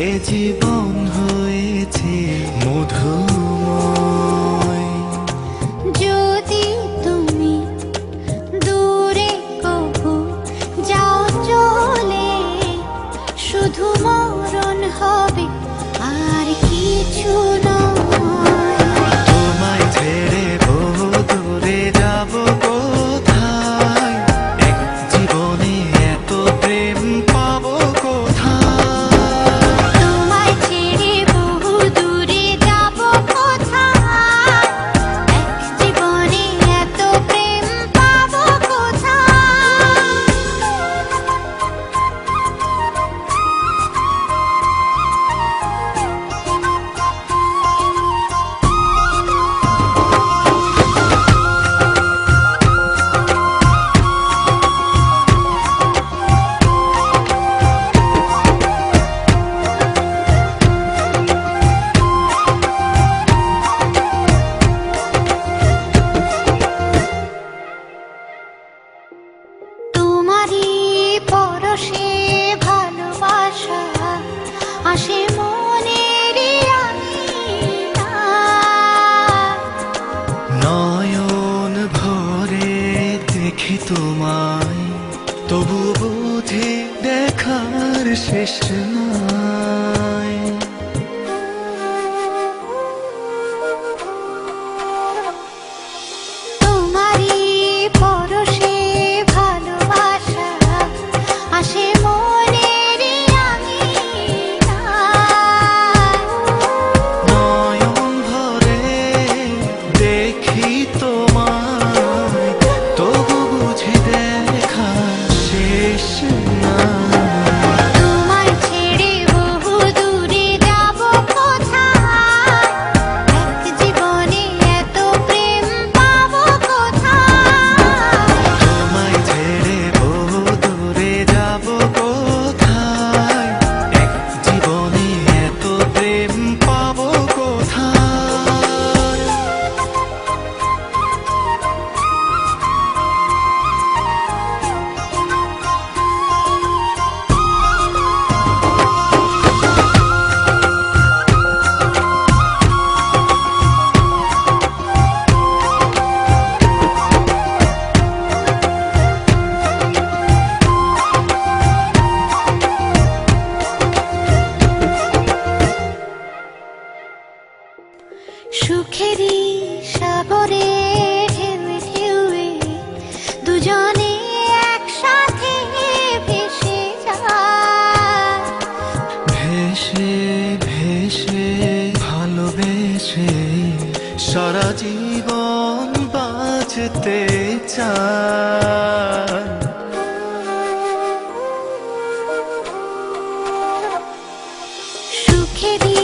এ জীবন হয়েছে মধুময়। যদি তুমি দূরে কভু যাও চলে, শুধু মরণ হবে আর কিছু নয়। তোমায় ছেড়ে বহু দূরে যাব কোথায়, এক জীবনে এত প্রেম পাবো কোথায়। তোমায় ছেড়ে বহু দূরে যাব কোথায়, এক জীবনে এত প্রেম পাবো কোথায়। তোমারই পরশে ভালোবাসা আসে মনের আঙিনায়। নয়ন ভরে দেখি তোমায়, তবু বুঝি দেখার শেষ নাই। তোমারই পরশে ভালোবাসা আসে মনের আঙিনায়। নয়ন ভরে দেখি তোমায়, তবু বুঝি দেখার শেষ নাই। তোমায় ছেড়ে বহু দূরে যাব কোথায়, এক জীবনে এত প্রেম পাবো কোথায়। তোমায় ছেড়ে বহু দূরে যাব কোথায়, এক জীবনে এত প্রেম পাবো কোথায়। সুখেরই সাগরে ঢেউয়ে ঢেউয়ে দুজনে একসাথে ভেসে যায়। ভেসে ভেসে ভালোবেসে সারা জীবন বাঁচতে চায়। সুখেরই